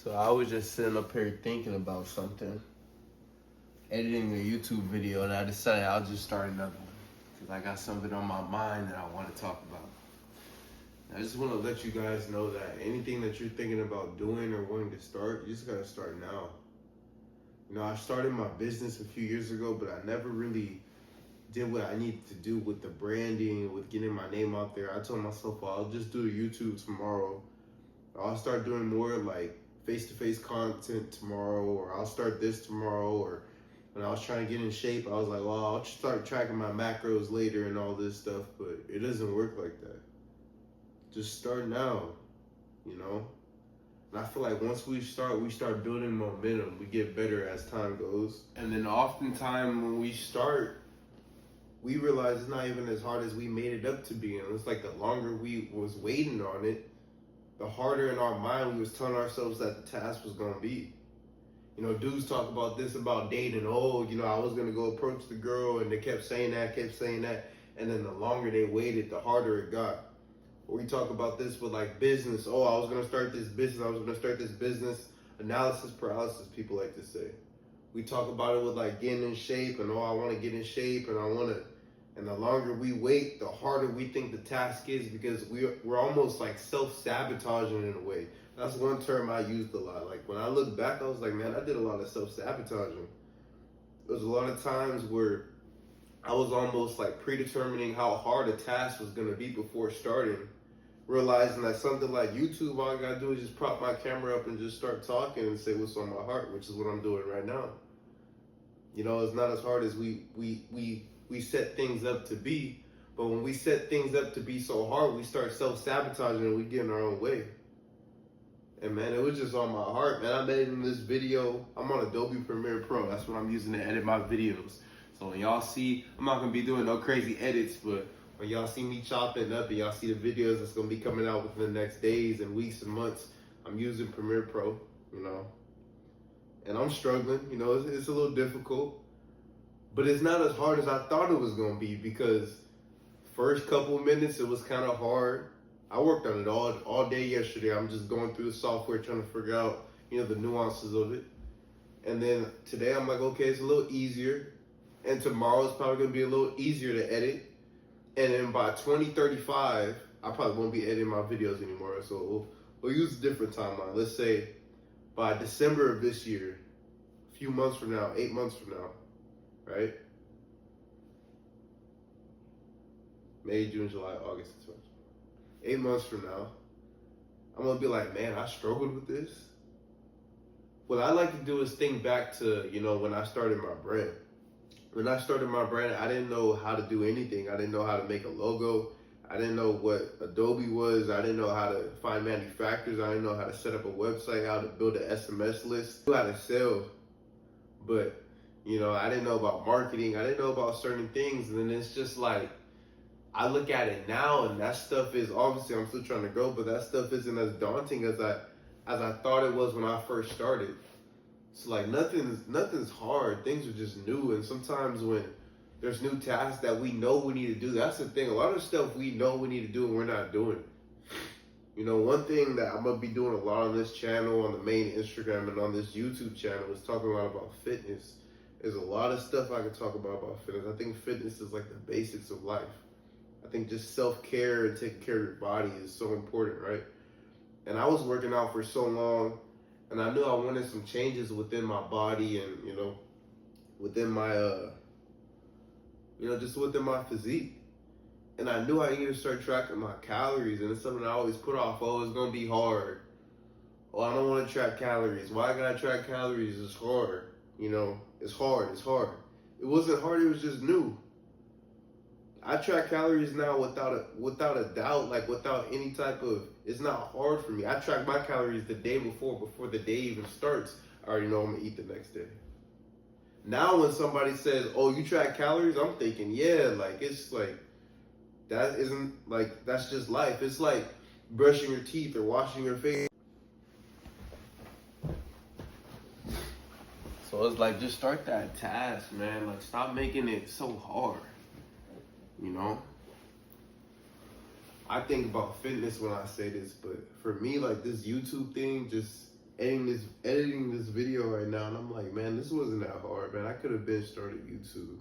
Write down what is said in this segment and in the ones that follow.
So I was just sitting up here thinking about something, editing a YouTube video, and I decided I'll just start another one because I got something on my mind that I want to talk about. I just want to let you guys know that anything that you're thinking about doing or wanting to start, you just gotta start now. You know, I started my business a few years ago, but I never really did what I needed to do with the branding, with getting my name out there. I told myself, well, I'll just do YouTube tomorrow. I'll start doing more like face-to-face content tomorrow, or I'll start this tomorrow. Or when I was trying to get in shape, I was like, well, I'll start tracking my macros later and all this stuff, but it doesn't work like that. Just start now, you know? And I feel like once we start building momentum. We get better as time goes. And then oftentimes when we start, we realize it's not even as hard as we made it up to be. And it's like the longer we was waiting on it, the harder in our mind we was telling ourselves that the task was gonna be. You know, dudes talk about this about dating. Oh, you know, I was gonna go approach the girl, and they kept saying that. And then the longer they waited, the harder it got. Or we talk about this with like business. Oh, I was gonna start this business. Analysis paralysis, people like to say. We talk about it with like getting in shape, and oh, I wanna get in shape, and the longer we wait, the harder we think the task is, because we're almost like self-sabotaging in a way. That's one term I used a lot. Like when I look back, I was like, man, I did a lot of self-sabotaging. There was a lot of times where I was almost like predetermining how hard a task was gonna be before starting, realizing that something like YouTube, all I gotta do is just prop my camera up and just start talking and say what's on my heart, which is what I'm doing right now. You know, it's not as hard as we set things up to be, but when we set things up to be so hard, we start self-sabotaging and we get in our own way. And man, it was just on my heart, man. I made in this video, I'm on Adobe Premiere Pro. That's what I'm using to edit my videos. So when y'all see, I'm not gonna be doing no crazy edits, but when y'all see me chopping up and y'all see the videos that's gonna be coming out within the next days and weeks and months, I'm using Premiere Pro, you know. And I'm struggling, you know, it's a little difficult. But it's not as hard as I thought it was going to be, because first couple of minutes, it was kind of hard. I worked on it all day yesterday. I'm just going through the software, trying to figure out, you know, the nuances of it. And then today, I'm like, okay, it's a little easier. And tomorrow, it's probably going to be a little easier to edit. And then by 2035, I probably won't be editing my videos anymore. So we'll use a different timeline. Let's say by December of this year, a few months from now, 8 months from now, right? May, June, July, August, September. 8 months from now, I'm gonna be like, man, I struggled with this. What I like to do is think back to, you know, when I started my brand. When I started my brand, I didn't know how to do anything. I didn't know how to make a logo. I didn't know what Adobe was. I didn't know how to find manufacturers. I didn't know how to set up a website, how to build an SMS list, how to sell. But you know, I didn't know about marketing. I didn't know about certain things. And then it's just like, I look at it now, and that stuff is, obviously I'm still trying to grow, but that stuff isn't as daunting as I thought it was when I first started. It's like nothing's hard. Things are just new. And sometimes when there's new tasks that we know we need to do, that's the thing. A lot of stuff we know we need to do and we're not doing it. You know, one thing that I'm gonna be doing a lot on this channel, on the main Instagram and on this YouTube channel, is talking a lot about fitness. There's a lot of stuff I could talk about fitness. I think fitness is like the basics of life. I think just self-care and taking care of your body is so important, right? And I was working out for so long, and I knew I wanted some changes within my body and, you know, within my, just within my physique. And I knew I needed to start tracking my calories, and it's something I always put off. Oh, it's gonna be hard. Oh, I don't want to track calories. Why I gotta track calories? It's hard. You know, it's hard. It wasn't hard, it was just new. I track calories now without a doubt, like without any type of, it's not hard for me. I track my calories the day before the day even starts. I already know I'm gonna eat the next day. Now when somebody says, oh, you track calories, I'm thinking, yeah, like it's like, that isn't like, that's just life. It's like brushing your teeth or washing your face. So it's like, just start that task, man. Like, stop making it so hard, you know? I think about fitness when I say this, but for me, like this YouTube thing, just editing this video right now, and I'm like, man, this wasn't that hard, man. I could have been started YouTube.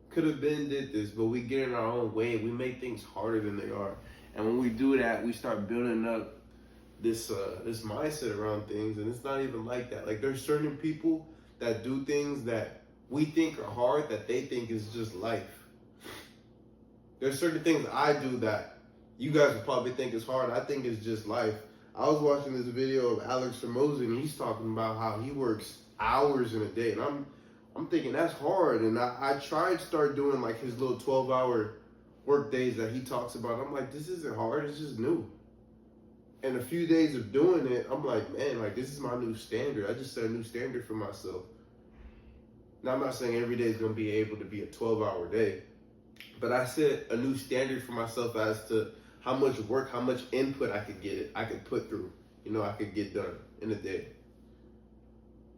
Could have been did this, but we get in our own way. We make things harder than they are. And when we do that, we start building up this mindset around things, and it's not even like that. Like, there's certain people that do things that we think are hard that they think is just life. There's certain things I do that you guys would probably think is hard. I think it's just life. I was watching this video of Alex Ramosi, and he's talking about how he works hours in a day, and I'm thinking that's hard. And I tried to start doing like his little 12-hour work days that he talks about. I'm like, this isn't hard, it's just new. And a few days of doing it, I'm like, man, like, this is my new standard. I just set a new standard for myself. Now, I'm not saying every day is going to be able to be a 12-hour day, but I set a new standard for myself as to how much work, how much input I could put through, I could get done in a day.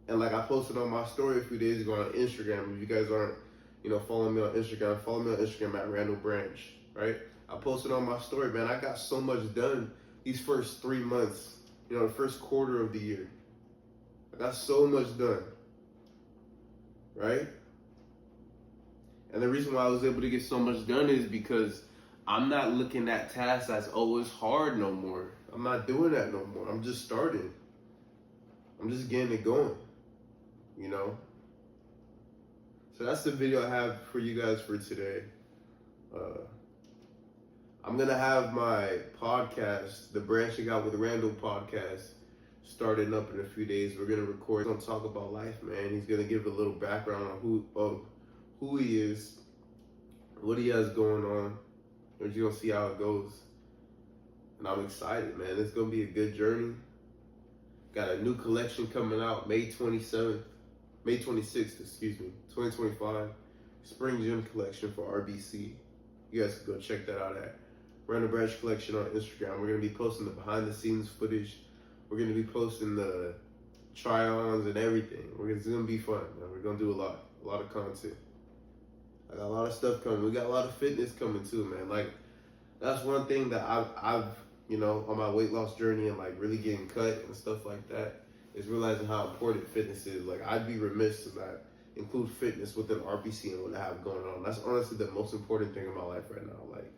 And like I posted on my story a few days ago on Instagram. If you guys aren't, following me on Instagram, follow me on Instagram at Randall Branch, right? I posted on my story, man, I got so much done these first 3 months, the first quarter of the year. I got so much done, right? And the reason why I was able to get so much done is because I'm not looking at tasks as, oh, it's hard no more. I'm not doing that no more. I'm just starting. I'm just getting it going, So that's the video I have for you guys for today. I'm going to have my podcast, the Branching Out with Randall podcast, starting up in a few days. We're going to record. He's going to talk about life, man. He's going to give a little background on who he is, what he has going on. And you're going to see how it goes. And I'm excited, man. It's going to be a good journey. Got a new collection coming out May 26th, 2025. Spring Gym collection for RBC. You guys can go check that out at Randall Branch Collection on Instagram. We're going to be posting the behind the scenes footage. We're going to be posting the try-ons and everything. It's going to be fun, man. We're going to do a lot of content. I got a lot of stuff coming. We got a lot of fitness coming too, man. Like, that's one thing that I've on my weight loss journey and like really getting cut and stuff like that, is realizing how important fitness is. Like, I'd be remiss to not include fitness within RPC and what I have going on. That's honestly the most important thing in my life right now. Like,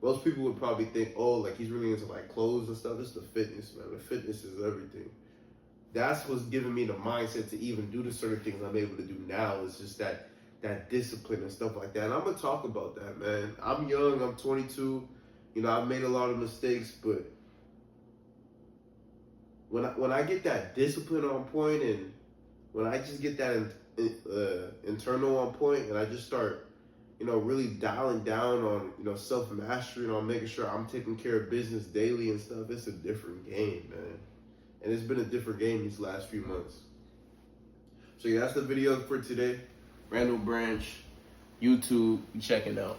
most people would probably think, oh, like he's really into like clothes and stuff. It's the fitness, man. The fitness is everything. That's what's giving me the mindset to even do the certain things I'm able to do now. Is just that discipline and stuff like that. And I'm gonna talk about that, man. I'm young. I'm 22. I've made a lot of mistakes, but when I get that discipline on point, and when I just get that internal on point, and I just start, really dialing down on, self-mastery and on making sure I'm taking care of business daily and stuff, it's a different game, man. And it's been a different game these last few months. So yeah, that's the video for today. Randall Branch, YouTube, check it out.